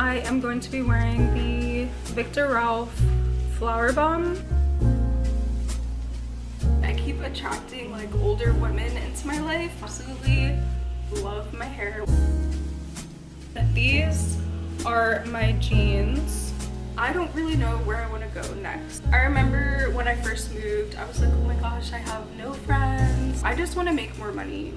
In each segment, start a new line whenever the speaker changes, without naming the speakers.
I am going to be wearing the Viktor Ralph Flower Bomb. I keep attracting like older women into my life. Absolutely love my hair. These are my jeans. I don't really know where I want to go next. I remember when I first moved, I was like, oh my gosh, I have no friends. I just want to make more money.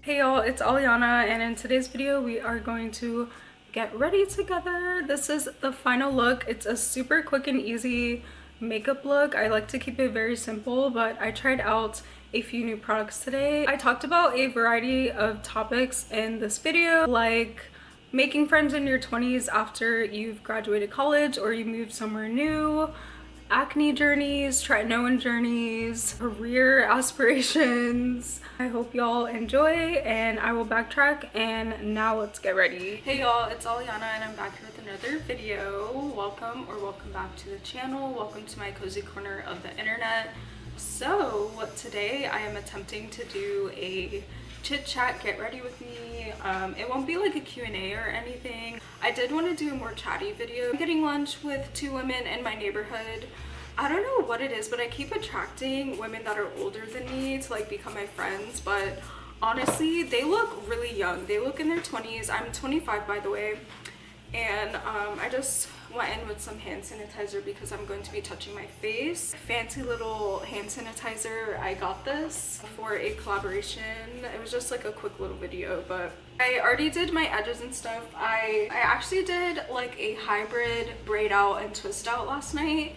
Hey y'all, it's Aliana, and in today's video we are going to get ready together. This is the final look. It's a super quick and easy makeup look. I like to keep it very simple, but I tried out a few new products today. I talked about a variety of topics in this video, like making friends in your 20s after you've graduated college or you moved somewhere new, acne journeys, try-it-no-one journeys, career aspirations. I hope y'all enjoy, and I will backtrack, and now let's get ready. Hey y'all, it's Aliana and I'm back here with another video. Welcome back to the channel. Welcome to my cozy corner of the internet. So today I am attempting to do a chit chat, get ready with me. It won't be like a Q&A or anything. I did want to do a more chatty video. I'm getting lunch with two women in my neighborhood. I don't know what it is, but I keep attracting women that are older than me to like become my friends, but honestly they look really young. They look in their 20s. I'm 25 by the way, and I just went in with some hand sanitizer because I'm going to be touching my face. Fancy little hand sanitizer. I got this for a collaboration. It was just like a quick little video, but I already did my edges and stuff. I actually did like a hybrid braid out and twist out last night,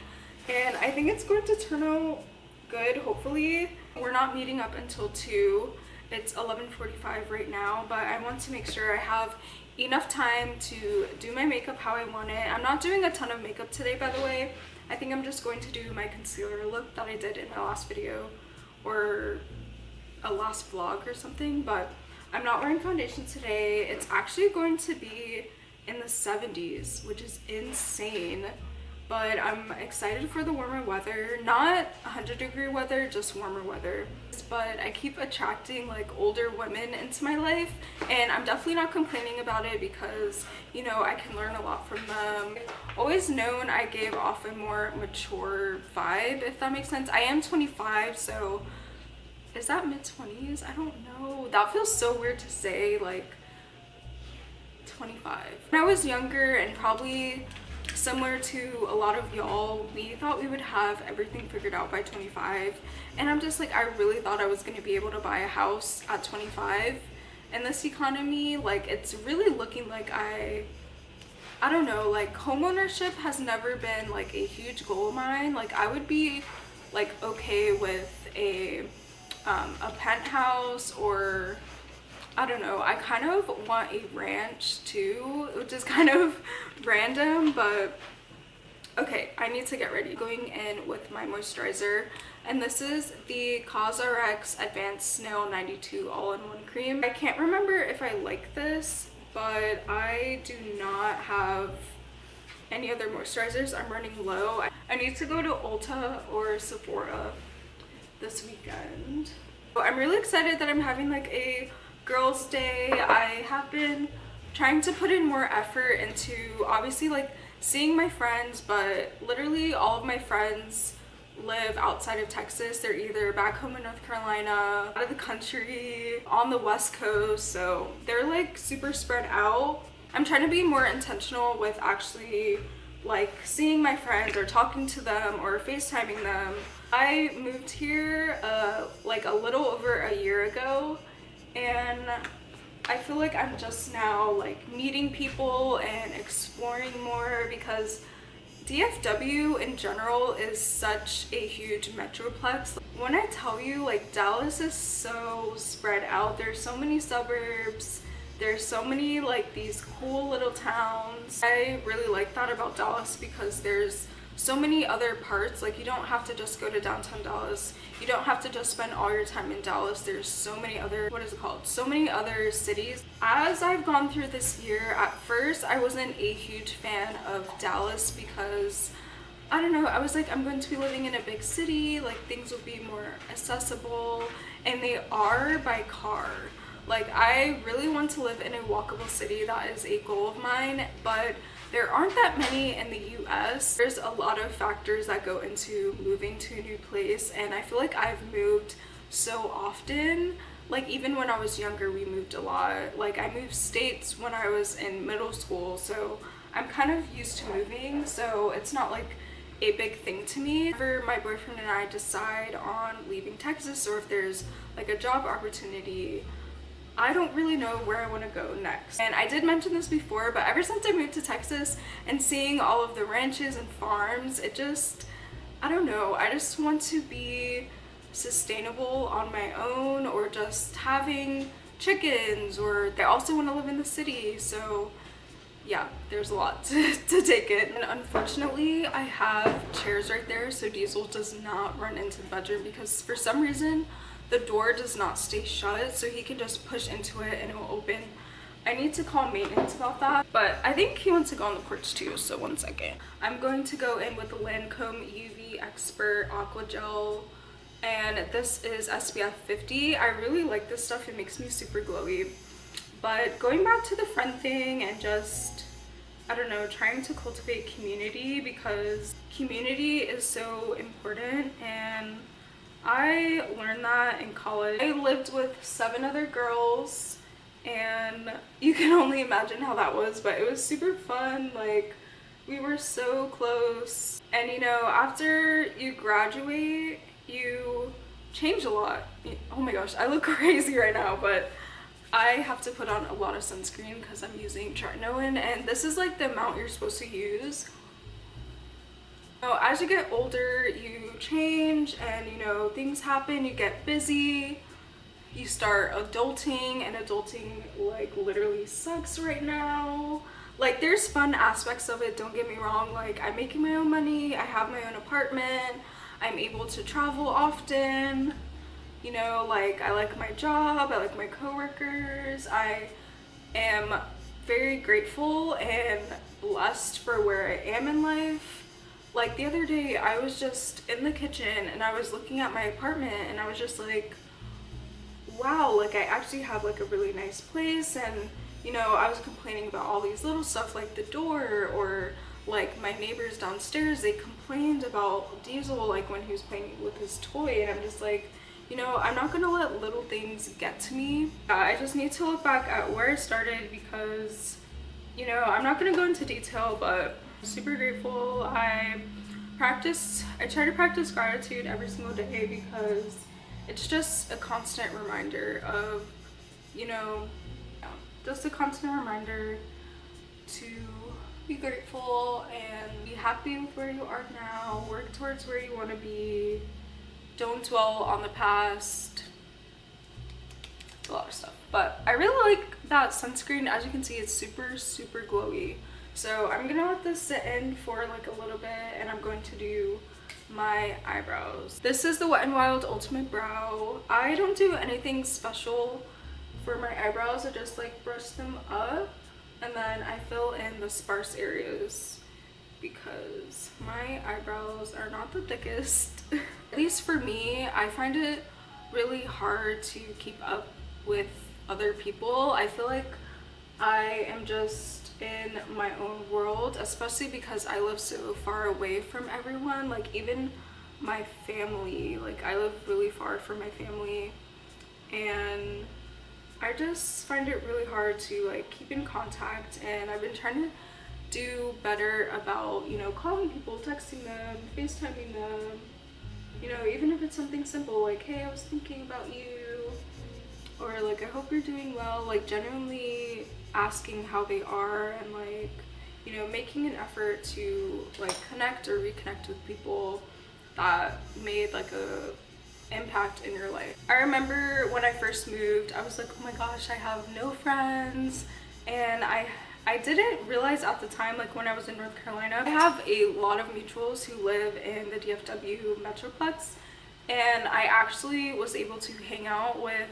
and I think it's going to turn out good, hopefully. We're not meeting up until 2. It's 11:45 right now, but I want to make sure I have enough time to do my makeup how I want it. I'm not doing a ton of makeup today, by the way. I think I'm just going to do my concealer look that I did in my last video or a last vlog or something, but I'm not wearing foundation today. It's actually going to be in the 70s, which is insane, but I'm excited for the warmer weather. Not 100-degree weather, just warmer weather. But I keep attracting like older women into my life, and I'm definitely not complaining about it because, you know, I can learn a lot from them. Always known I gave off a more mature vibe, if that makes sense. I am 25, so is that mid-20s? I don't know. That feels so weird to say, like 25. When I was younger, and probably similar to a lot of y'all, we thought we would have everything figured out by 25, and I'm just like, I really thought I was going to be able to buy a house at 25 in this economy. Like, it's really looking like I don't know, like homeownership has never been like a huge goal of mine. Like, I would be like okay with a penthouse, or I don't know, I kind of want a ranch too, which is kind of random, but okay, I need to get ready. Going in with my moisturizer, and this is the CosRx Advanced Snail 92 all-in-one cream. I can't remember if I like this, but I do not have any other moisturizers. I'm running low. I need to go to Ulta or Sephora this weekend. So I'm really excited that I'm having like a girls' day. I have been trying to put in more effort into obviously like seeing my friends, but literally all of my friends live outside of Texas. They're either back home in North Carolina, out of the country, on the West Coast, so they're like super spread out. I'm trying to be more intentional with actually like seeing my friends or talking to them or FaceTiming them. I moved here like a little over a year ago, and I feel like I'm just now like meeting people and exploring more, because DFW in general is such a huge metroplex. When I tell you, like, Dallas is so spread out. There's so many suburbs. There's so many like these cool little towns. I really like that about Dallas because there's so many other parts. Like, you don't have to just go to downtown Dallas. You don't have to just spend all your time in Dallas. There's so many other, so many other cities. As I've gone through this year, at first I wasn't a huge fan of Dallas because I don't know, I was like, I'm going to be living in a big city, like things will be more accessible, and they are by car. Like, I really want to live in a walkable city. That is a goal of mine, but there aren't that many in the US. There's a lot of factors that go into moving to a new place, and I feel like I've moved so often. Like, even when I was younger, we moved a lot. Like, I moved states when I was in middle school, so I'm kind of used to moving, so it's not like a big thing to me. Whenever my boyfriend and I decide on leaving Texas, or if there's like a job opportunity, I don't really know where I want to go next. And I did mention this before, but ever since I moved to Texas and seeing all of the ranches and farms, it just, I don't know, I just want to be sustainable on my own, or just having chickens, or I also want to live in the city. So yeah, there's a lot to take in. And unfortunately, I have chairs right there so Diesel does not run into the bedroom, because for some reason the door does not stay shut, so he can just push into it and it will open. I need to call maintenance about that, but I think he wants to go on the porch too, so one second. I'm going to go in with the Lancome UV Expert Aquagel, and this is SPF 50. I really like this stuff. It makes me super glowy. But going back to the friend thing and just, I don't know, trying to cultivate community, because community is so important, and I learned that in college. I lived with 7 other girls, and you can only imagine how that was, but it was super fun. Like, we were so close. And you know, after you graduate, you change a lot. Oh my gosh, I look crazy right now, but I have to put on a lot of sunscreen because I'm using tretinoin, and this is like the amount you're supposed to use. So as you get older, you change, and you know, things happen, you get busy, you start adulting, and adulting like literally sucks right now. Like, there's fun aspects of it, don't get me wrong. Like, I'm making my own money, I have my own apartment, I'm able to travel often, you know, like, I like my job, I like my coworkers. I am very grateful and blessed for where I am in life. Like, the other day I was just in the kitchen and I was looking at my apartment, and I was just like, wow, like, I actually have like a really nice place. And you know, I was complaining about all these little stuff like the door, or like my neighbors downstairs, they complained about Diesel, like when he was playing with his toy, and I'm just like, you know, I'm not gonna let little things get to me. I just need to look back at where I started, because, you know, I'm not gonna go into detail, but I'm super grateful. I try to practice gratitude every single day, because it's just a constant reminder of, you know, just a constant reminder to be grateful and be happy with where you are now, work towards where you want to be, don't dwell on the past, a lot of stuff. But I really like that sunscreen. As you can see, it's super glowy. So I'm gonna let this sit in for like a little bit, and I'm going to do my eyebrows. This is the Wet n Wild Ultimate Brow. I don't do anything special for my eyebrows. I just like brush them up, and then I fill in the sparse areas, because my eyebrows are not the thickest. At least for me, I find it really hard to keep up with other people. I feel like I am just in my own world, especially because I live so far away from everyone. Like, even my family, like, I live really far from my family, and I just find it really hard to like keep in contact. And I've been trying to do better about, you know, calling people, texting them, FaceTiming them, you know, even if it's something simple like, hey, I was thinking about you, or like, I hope you're doing well. Like, genuinely asking how they are, and like, you know, making an effort to like connect or reconnect with people that made like a impact in your life. I remember when I first moved, I was like, oh my gosh, I have no friends. And I didn't realize at the time, like when I was in North Carolina, I have a lot of mutuals who live in the DFW Metroplex, and I actually was able to hang out with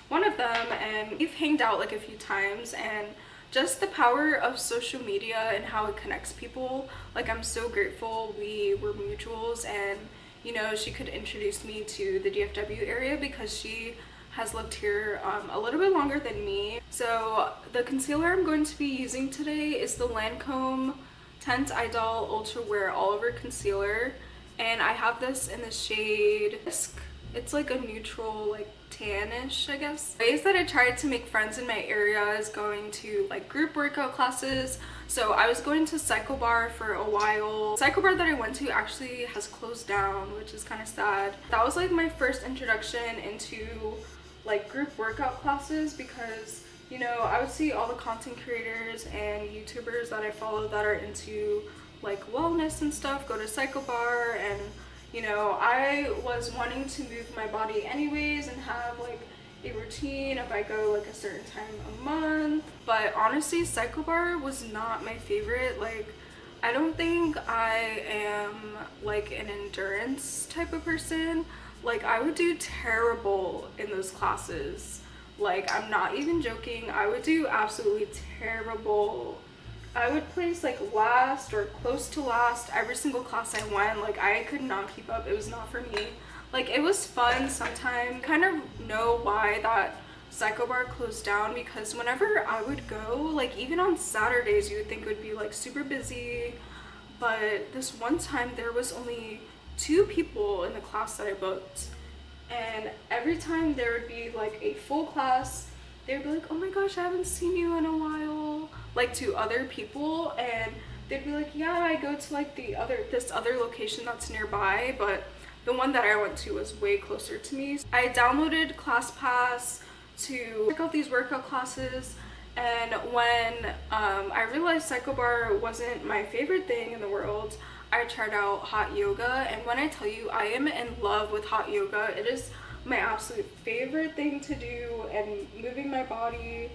one of them, and we've hanged out like a few times. And just the power of social media and how it connects people, like, I'm so grateful we were mutuals. And you know, she could introduce me to the DFW area because she has lived here a little bit longer than me. So the concealer I'm going to be using today is the Lancome Teint Idole Ultra Wear All Over Concealer, and I have this in the shade Bisque. It's like a neutral, like tannish, I guess. Ways that I tried to make friends in my area is going to like group workout classes. So I was going to Cycle Bar for a while. Cycle Bar that I went to actually has closed down, which is kind of sad. That was like my first introduction into like group workout classes, because you know, I would see all the content creators and YouTubers that I follow that are into like wellness and stuff go to Cycle Bar, and you know, I was wanting to move my body anyways and have like a routine if I go like a certain time a month. But honestly, Cycle Bar was not my favorite. Like, I don't think I am like an endurance type of person. Like, I would do terrible in those classes. Like, I'm not even joking. I would do absolutely terrible. I would place like last or close to last every single class I went. Like, I could not keep up. It was not for me. Like, it was fun sometimes. Kind of know why that Cycle Bar closed down, because whenever I would go, like even on Saturdays, you would think it would be like super busy. But this one time there was only 2 people in the class that I booked, and every time there would be like a full class, they would be like, oh my gosh, I haven't seen you in a while, like to other people, and they'd be like, yeah, I go to like this other location that's nearby, but the one that I went to was way closer to me. I downloaded ClassPass to check out these workout classes, and when I realized Cycle Bar wasn't my favorite thing in the world, I tried out hot yoga, and when I tell you I am in love with hot yoga, it is my absolute favorite thing to do, and moving my body.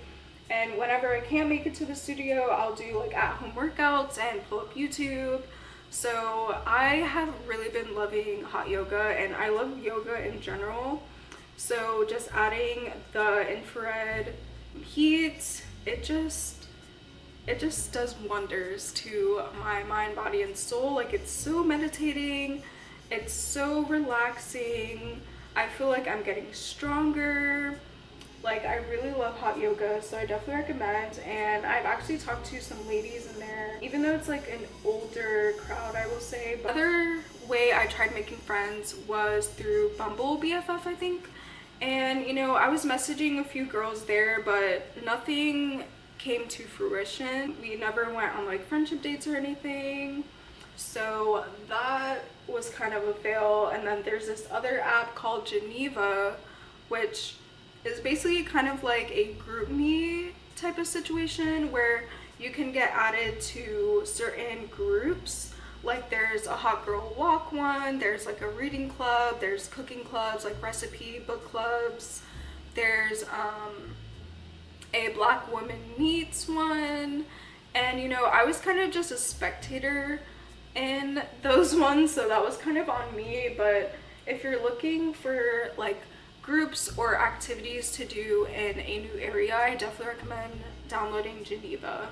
And whenever I can't make it to the studio, I'll do like at-home workouts and pull up YouTube. So I have really been loving hot yoga, and I love yoga in general. So just adding the infrared heat, it just does wonders to my mind, body, and soul. Like, it's so meditating, it's so relaxing. I feel like I'm getting stronger. Like, I really love hot yoga, so I definitely recommend. And I've actually talked to some ladies in there, even though it's like an older crowd, I will say. But other way I tried making friends was through Bumble BFF, I think. And you know, I was messaging a few girls there, but nothing came to fruition. We never went on like friendship dates or anything, so that was kind of a fail. And then there's this other app called Geneva, which is basically kind of like a group me type of situation where you can get added to certain groups. Like, there's a hot girl walk one, there's like a reading club, there's cooking clubs, like recipe book clubs, there's a black woman meets one. And you know, I was kind of just a spectator in those ones, so that was kind of on me. But if you're looking for like groups or activities to do in a new area, I definitely recommend downloading Geneva,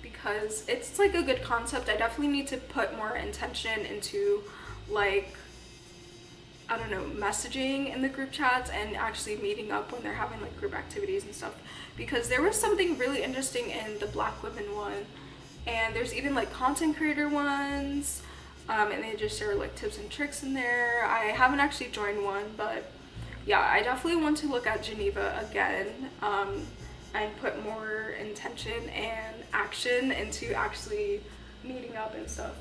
because it's like a good concept. I definitely need to put more intention into like, I don't know, messaging in the group chats and actually meeting up when they're having like group activities and stuff, because there was something really interesting in the black women one, and there's even like content creator ones, and they just share like tips and tricks in there. I haven't actually joined one, but yeah, I definitely want to look at Geneva again, and put more intention and action into actually meeting up and stuff.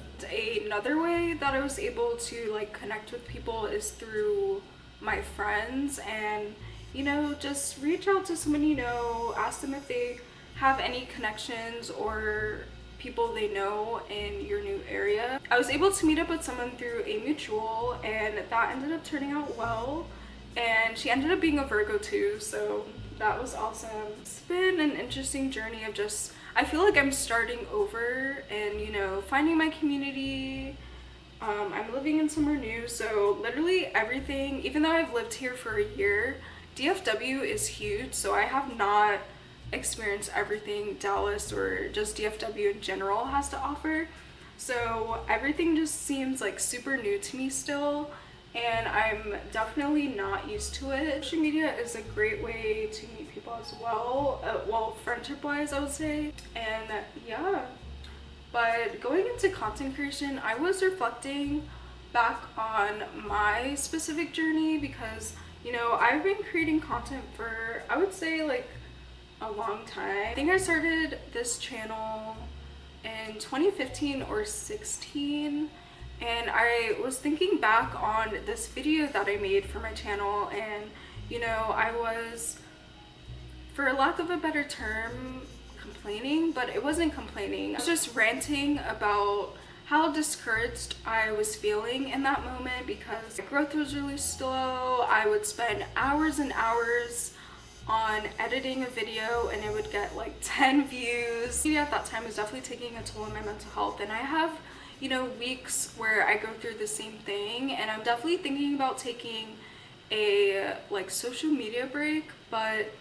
Another way that I was able to like connect with people is through my friends, and you know, just reach out to someone you know, ask them if they have any connections or people they know in your new area. I was able to meet up with someone through a mutual, and that ended up turning out well, and she ended up being a Virgo too, so that was awesome. It's been an interesting journey of just, I feel like I'm starting over and, you know, finding my community. I'm living in somewhere new, so literally everything, even though I've lived here for a year, DFW is huge, so I have not experienced everything Dallas or just DFW in general has to offer. So everything just seems like super new to me still, and I'm definitely not used to it. Social media is a great way to meet people as well, well, friendship wise I would say. And yeah, but going into content creation, I was reflecting back on my specific journey because, you know, I've been creating content for, I would say, like a long time. I think I started this channel in 2015 or 16, and I was thinking back on this video that I made for my channel, and you know, I was, for lack of a better term, complaining, but it wasn't complaining. I was just ranting about how discouraged I was feeling in that moment because my growth was really slow. I would spend hours and hours on editing a video and it would get like 10 views. At that time, it was definitely taking a toll on my mental health, and I have, you know, weeks where I go through the same thing, and I'm definitely thinking about taking a like social media break, but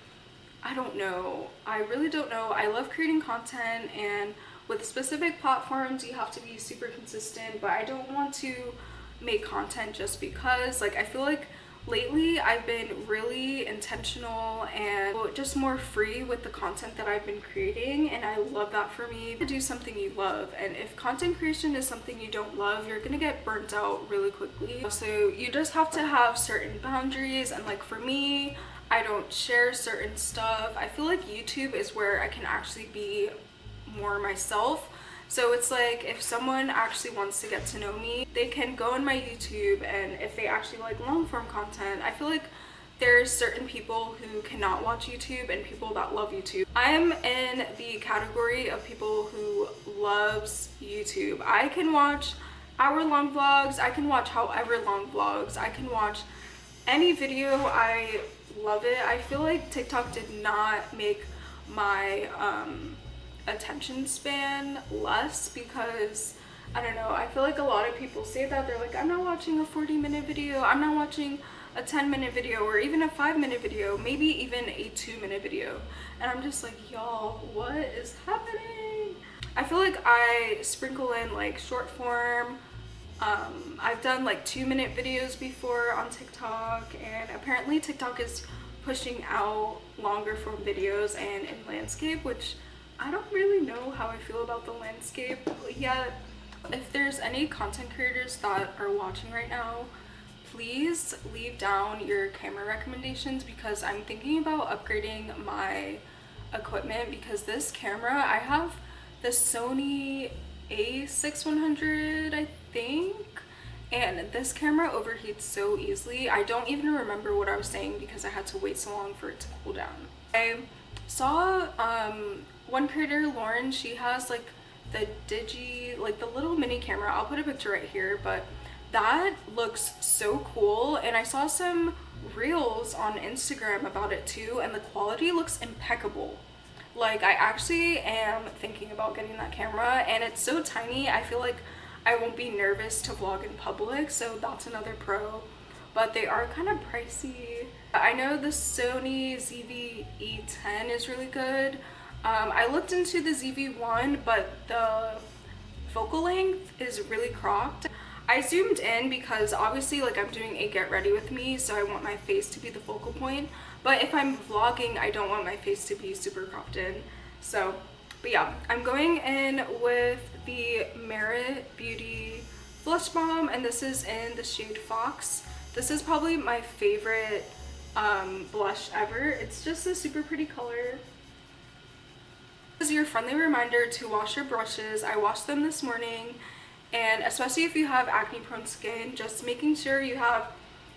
I don't know. I really don't know. I love creating content, and with specific platforms you have to be super consistent, but I don't want to make content just because. Like, I feel like lately I've been really intentional and just more free with the content that I've been creating, and I love that for me. To do something you love, and if content creation is something you don't love, you're gonna get burnt out really quickly. So you just have to have certain boundaries, and like for me, I don't share certain stuff. I feel like YouTube is where I can actually be more myself. So it's like, if someone actually wants to get to know me, they can go on my YouTube, and if they actually like long form content, I feel like there's certain people who cannot watch YouTube and people that love YouTube. I'm in the category of people who loves YouTube. I can watch hour-long vlogs, I can watch however long vlogs, I can watch any video. I love it. I feel like TikTok did not make my attention span less, because I don't know, I feel like a lot of people say that. They're like, I'm not watching a 40-minute video, I'm not watching a 10-minute video, or even a 5-minute video, maybe even a 2-minute video, and I'm just like, y'all, what is happening? I feel like I sprinkle in like short form. I've done like 2-minute videos before on TikTok, and apparently TikTok is pushing out longer form videos and in landscape, which I don't really know how I feel about the landscape yet. If there's any content creators that are watching right now, please leave down your camera recommendations, because I'm thinking about upgrading my equipment. Because this camera, I have the Sony a6100, I think, and this camera overheats so easily. I don't even remember what I was saying because I had to wait so long for it to cool down. I saw one creator, Lauren, she has like the like the little mini camera. I'll put a picture right here, but that looks so cool, and I saw some reels on Instagram about it too, and the quality looks impeccable. Like, I actually am thinking about getting that camera, and it's so tiny, I feel like I won't be nervous to vlog in public, so that's another pro. But they are kind of pricey. I know the Sony ZV-E10 is really good. I looked into the ZV-1, but the focal length is really cropped. I zoomed in because obviously, like, I'm doing a get ready with me, so I want my face to be the focal point. But if I'm vlogging, I don't want my face to be super cropped in. So, but yeah, I'm going in with the Merit Beauty Blush Balm, and this is in the shade Fox. This is probably my favorite blush ever. It's just a super pretty color. This is your friendly reminder to wash your brushes. I washed them this morning, and especially if you have acne prone skin, just making sure you have,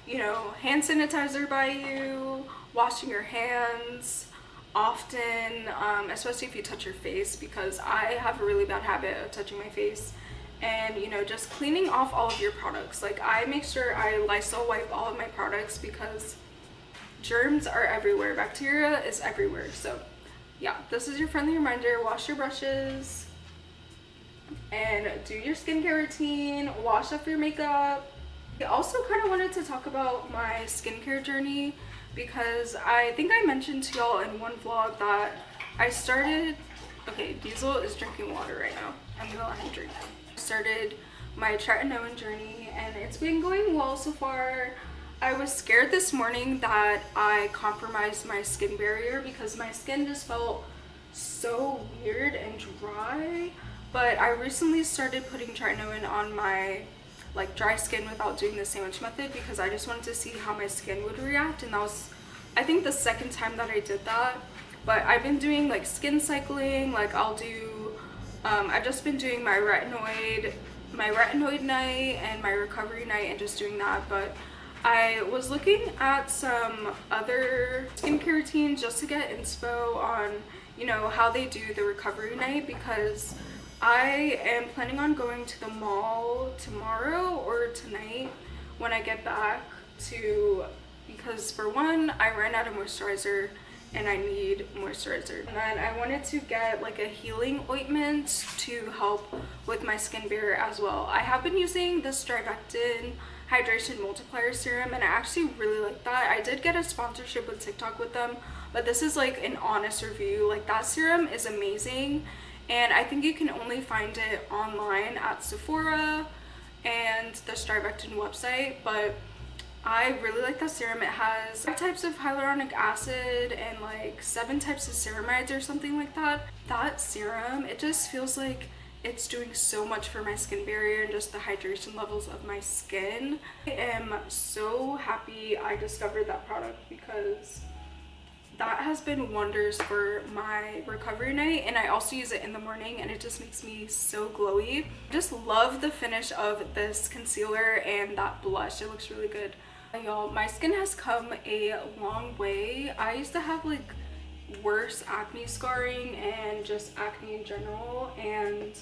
you know, hand sanitizer by you, washing your hands often, especially if you touch your face, because I have a really bad habit of touching my face. And, you know, just cleaning off all of your products. Like, I make sure I Lysol wipe all of my products because germs are everywhere, bacteria is everywhere. So yeah, this is your friendly reminder. Wash your brushes and do your skincare routine, wash off your makeup. I also kind of wanted to talk about my skincare journey, because I think I mentioned to y'all in one vlog that I started, okay, Diesel is drinking water right now, I'm gonna let him drink. I started my tretinoin journey, and it's been going well so far. I was scared this morning that I compromised my skin barrier because my skin just felt so weird and dry, but I recently started putting tretinoin on my like dry skin without doing the sandwich method because I just wanted to see how my skin would react, and that was, I think, the second time that I did that. But I've been doing like skin cycling, like I'll do I've just been doing my retinoid night and my recovery night and just doing that. But I was looking at some other skincare routines just to get inspo on, you know, how they do the recovery night, because I am planning on going to the mall tomorrow or tonight when I get back because for one, I ran out of moisturizer and I need moisturizer. And then I wanted to get like a healing ointment to help with my skin barrier as well. I have been using this Drivectin Hydration Multiplier Serum and I actually really like that. I did get a sponsorship with TikTok with them, but this is like an honest review. Like, that serum is amazing. And I think you can only find it online at Sephora and the Drivectin website, but I really like that serum. It has 5 types of hyaluronic acid and like 7 types of ceramides or something like that. That serum, it just feels like it's doing so much for my skin barrier and just the hydration levels of my skin. I am so happy I discovered that product because that has been wonders for my recovery night, and I also use it in the morning and it just makes me so glowy. Just love the finish of this concealer and that blush. It looks really good. Y'all, my skin has come a long way. I used to have like worse acne scarring and just acne in general, and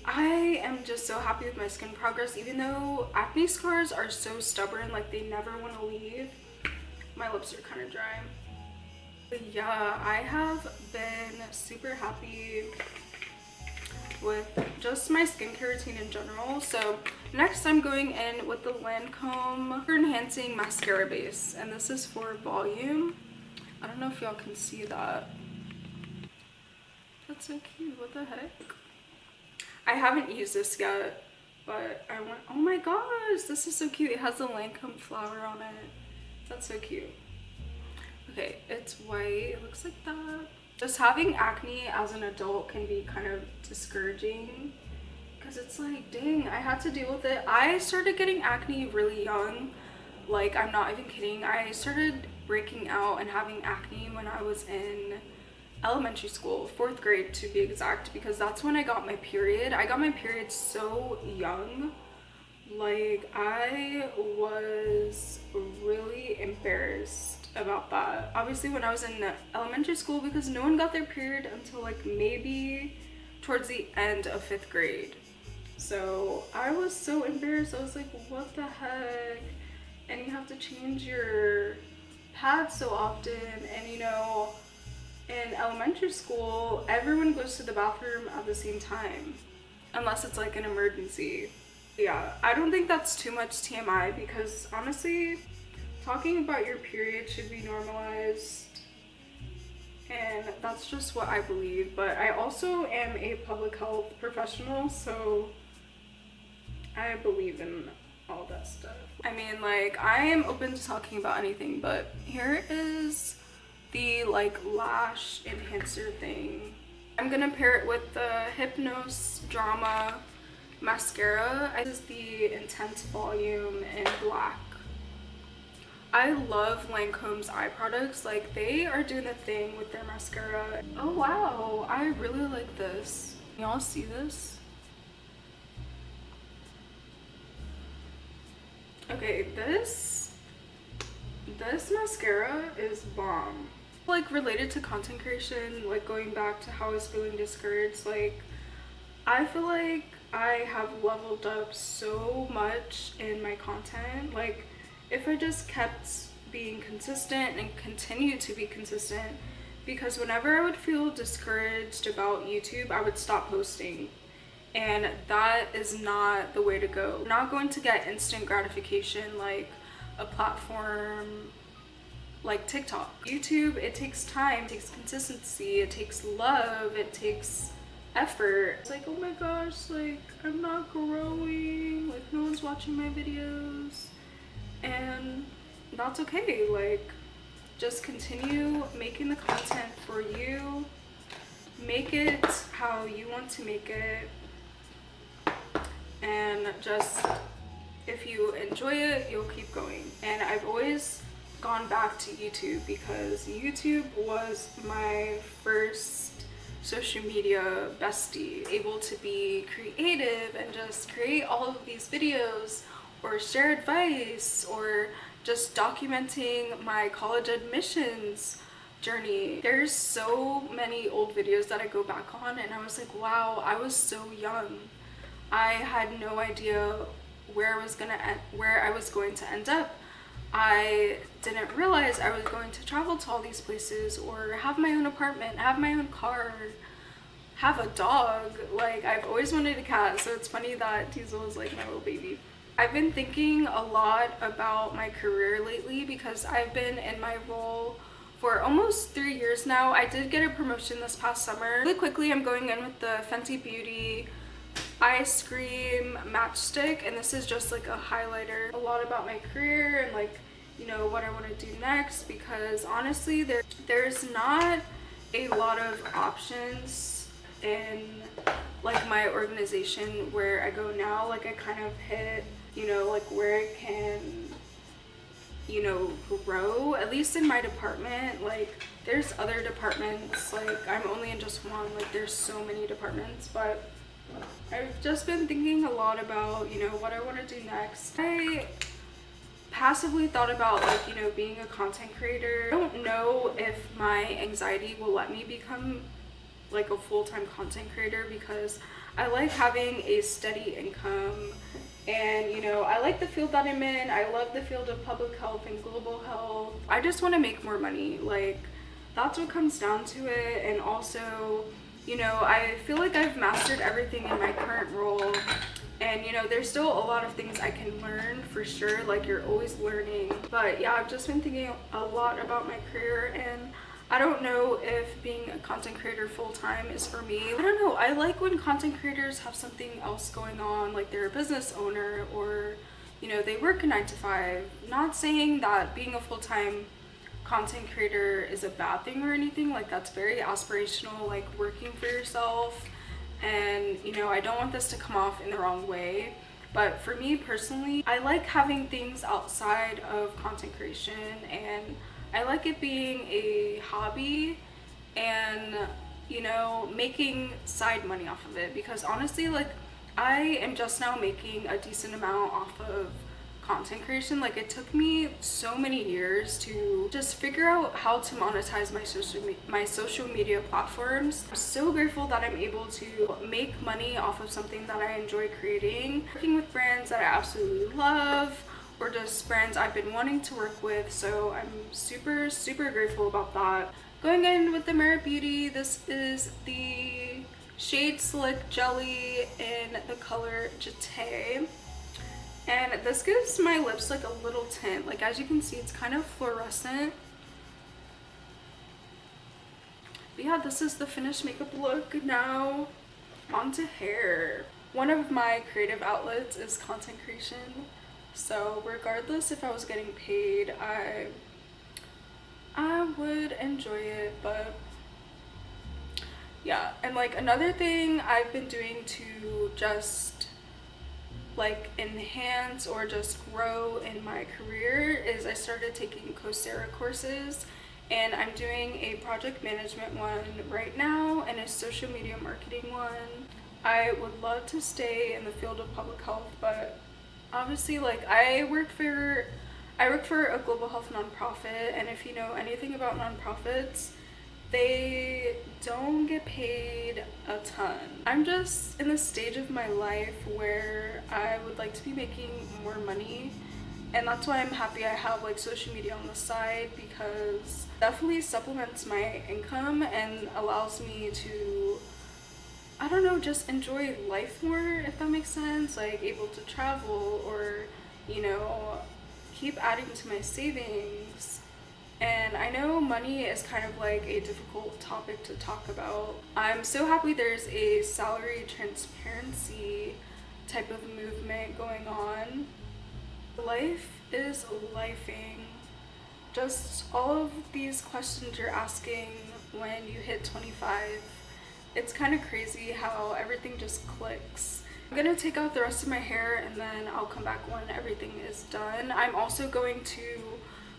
I am just so happy with my skin progress, even though acne scars are so stubborn, like they never want to leave. My lips are kind of dry. But yeah, I have been super happy with just my skincare routine in general. So next I'm going in with the Lancome Enhancing Mascara Base, and this is for volume. I don't know if y'all can see that. That's so cute. What the heck? I haven't used this yet, but I went, oh my gosh, this is so cute. It has the Lancome flower on it. That's so cute. Okay, it's white. It looks like that. Just having acne as an adult can be kind of discouraging because it's like, dang, I had to deal with it. I started getting acne really young. Like, I'm not even kidding. I started breaking out and having acne when I was in elementary school, 4th grade to be exact, because that's when I got my period. I got my period so young. Like, I was really embarrassed about that, obviously, when I was in elementary school, because no one got their period until like maybe towards the end of 5th grade. So I was so embarrassed. I was like, what the heck? And you have to change your pads so often, and you know, in elementary school everyone goes to the bathroom at the same time unless it's like an emergency. Yeah, I don't think that's too much TMI, because honestly, talking about your period should be normalized, and that's just what I believe. But I also am a public health professional, so I believe in all that stuff. I mean, like, I am open to talking about anything, but here is the like lash enhancer thing. I'm gonna pair it with the Hypnose Drama mascara. This is the Intense Volume in black. I love Lancome's eye products. Like, they are doing the thing with their mascara. Oh wow, I really like this. Y'all see this? Okay, this mascara is bomb. Like, related to content creation, like going back to how I was feeling discouraged, like I feel like I have leveled up so much in my content. Like, if I just kept being consistent and continue to be consistent, because whenever I would feel discouraged about YouTube, I would stop posting, and that is not the way to go. You're not going to get instant gratification like a platform like TikTok. YouTube, it takes time, it takes consistency, it takes love, it takes effort. It's like, oh my gosh, like I'm not growing, like no one's watching my videos, and that's okay. Like, just continue making the content for you, make it how you want to make it, and just if you enjoy it, you'll keep going. And I've always gone back to YouTube because YouTube was my first social media bestie, able to be creative and just create all of these videos or share advice or just documenting my college admissions journey. There's so many old videos that I go back on and I was like, wow, I was so young. I had no idea where I was going to end up. I didn't realize I was going to travel to all these places or have my own apartment, have my own car, have a dog. Like, I've always wanted a cat, so it's funny that Diesel is like my little baby. I've been thinking a lot about my career lately because I've been in my role for almost 3 years now. I did get a promotion this past summer. Really quickly, I'm going in with the Fenty Beauty Ice Cream Matchstick, and this is just like a highlighter. A lot about my career and like, you know, what I want to do next, because honestly there's not a lot of options in like my organization where I go now. Like, I kind of hit, you know, like where I can, you know, grow, at least in my department. Like, there's other departments, like I'm only in just one, like there's so many departments, but I've just been thinking a lot about, you know, what I want to do next. I passively thought about, like, you know, being a content creator. I don't know if my anxiety will let me become like a full-time content creator, because I like having a steady income, and you know, I like the field that I'm in. I love the field of public health and global health. I just want to make more money. Like, that's what comes down to it. And also, you know, I feel like I've mastered everything in my current role, and you know, there's still a lot of things I can learn for sure. Like, you're always learning. But yeah, I've just been thinking a lot about my career, and I don't know if being a content creator full-time is for me. I don't know, I like when content creators have something else going on, like they're a business owner, or you know, they work a 9 to 5. Not saying that being a full-time content creator is a bad thing or anything. Like, that's very aspirational, like working for yourself, and you know, I don't want this to come off in the wrong way, but for me personally, I like having things outside of content creation, and I like it being a hobby and, you know, making side money off of it, because honestly, like, I am just now making a decent amount off of content creation. Like, it took me so many years to just figure out how to monetize my social media platforms. I'm so grateful that I'm able to make money off of something that I enjoy creating, working with brands that I absolutely love, or just brands I've been wanting to work with. So I'm super grateful about that. Going in with the Merit Beauty, this is the shade Slick Jelly in the color Jete. And this gives my lips like a little tint. Like, as you can see, it's kind of fluorescent. But yeah, this is the finished makeup look. Now onto hair. One of my creative outlets is content creation. So regardless if I was getting paid, I would enjoy it. But yeah, and like another thing I've been doing to just like enhance or just grow in my career is I started taking Coursera courses, and I'm doing a project management one right now and a social media marketing one. I would love to stay in the field of public health, but obviously, like, I work for a global health nonprofit, and if you know anything about nonprofits, they don't get paid a ton. I'm just in the stage of my life where I would like to be making more money, and that's why I'm happy I have like social media on the side, because it definitely supplements my income and allows me to, I don't know, just enjoy life more, if that makes sense. Like, able to travel, or you know, keep adding to my savings. And I know money is kind of like a difficult topic to talk about. I'm so happy there's a salary transparency type of movement going on. Life is lifing. Just all of these questions you're asking when you hit 25. It's kind of crazy how everything just clicks. I'm gonna take out the rest of my hair and then I'll come back when everything is done. I'm also going to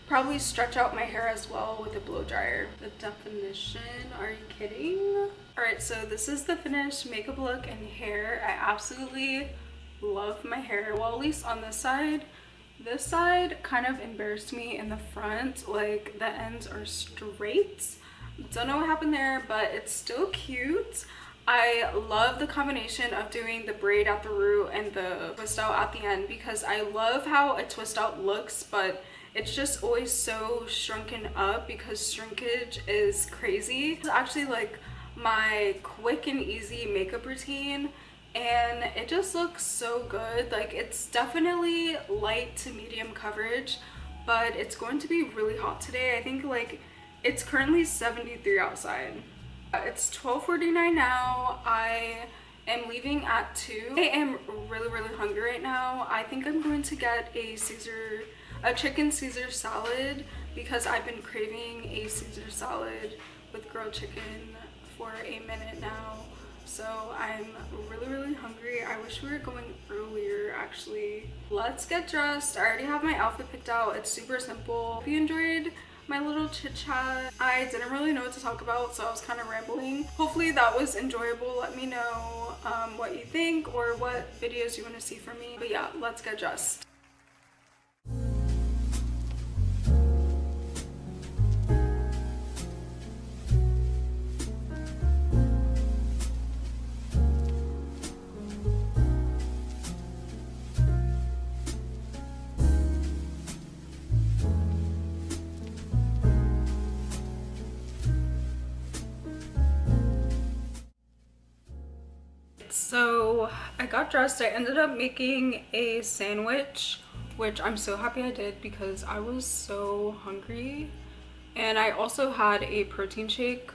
probably stretch out my hair as well with a blow dryer. The definition, are you kidding? Alright, so this is the finished makeup look and hair. I absolutely love my hair. Well, at least on this side. This side kind of embarrassed me in the front. Like, the ends are straight. Don't know what happened there, but it's still cute. I love the combination of doing the braid at the root and the twist out at the end, because I love how a twist out looks, but it's just always so shrunken up because shrinkage is crazy. It's actually like my quick and easy makeup routine, and it just looks so good. Like, it's definitely light to medium coverage, but it's going to be really hot today. I think like it's currently 73 outside. It's 12:49 now. I am leaving at 2. I am really hungry right now. I think I'm going to get a chicken Caesar salad because I've been craving a Caesar salad with grilled chicken for a minute now. So I'm really hungry. I wish we were going earlier actually. Let's get dressed. I already have my outfit picked out. It's super simple. Hope you enjoyed my little chit chat. I didn't really know what to talk about, so I was kind of rambling. Hopefully that was enjoyable. Let me know what you think or what videos you want to see from me. But yeah, let's get dressed. So I got dressed. I ended up making a sandwich, which I'm so happy I did because I was so hungry. And I also had a protein shake.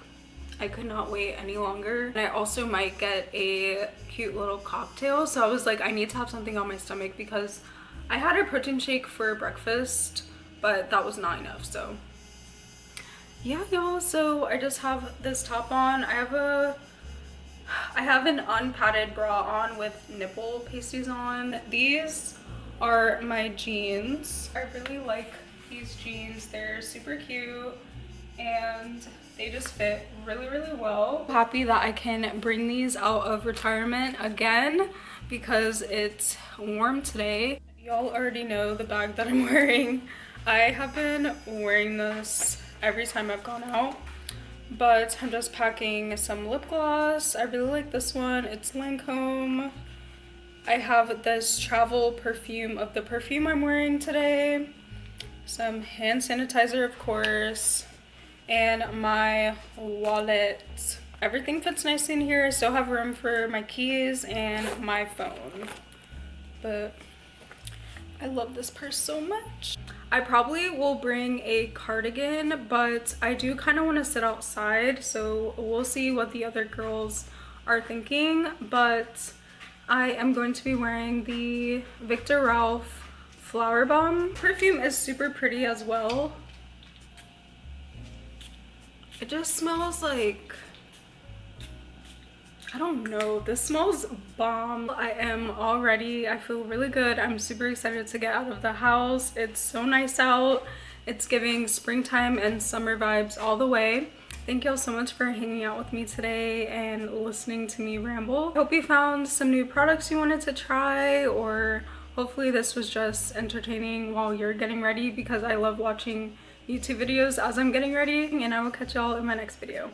I could not wait any longer. And I also might get a cute little cocktail. So I was like, I need to have something on my stomach because I had a protein shake for breakfast, but that was not enough. So yeah, y'all. So I just have this top on. I have an unpadded bra on with nipple pasties on. These are my jeans. I really like these jeans. They're super cute and they just fit really well. Happy that I can bring these out of retirement again because it's warm today. Y'all already know the bag that I'm wearing. I have been wearing this every time I've gone out. But I'm just packing some lip gloss. I really like this one. It's Lancome. I have this travel perfume of the perfume I'm wearing today. Some hand sanitizer, of course. And my wallet. Everything fits nicely in here. I still have room for my keys and my phone. But I love this purse so much. I probably will bring a cardigan, but I do kind of want to sit outside, so we'll see what the other girls are thinking. But I am going to be wearing the Viktor Ralph Flower Bomb. Perfume is super pretty as well. It just smells like, I don't know, this smells bomb. I am all ready. I feel really good. I'm super excited to get out of the house. It's so nice out. It's giving springtime and summer vibes all the way. Thank y'all so much for hanging out with me today and listening to me ramble. I hope you found some new products you wanted to try, or hopefully this was just entertaining while you're getting ready, because I love watching YouTube videos as I'm getting ready, and I will catch y'all in my next video.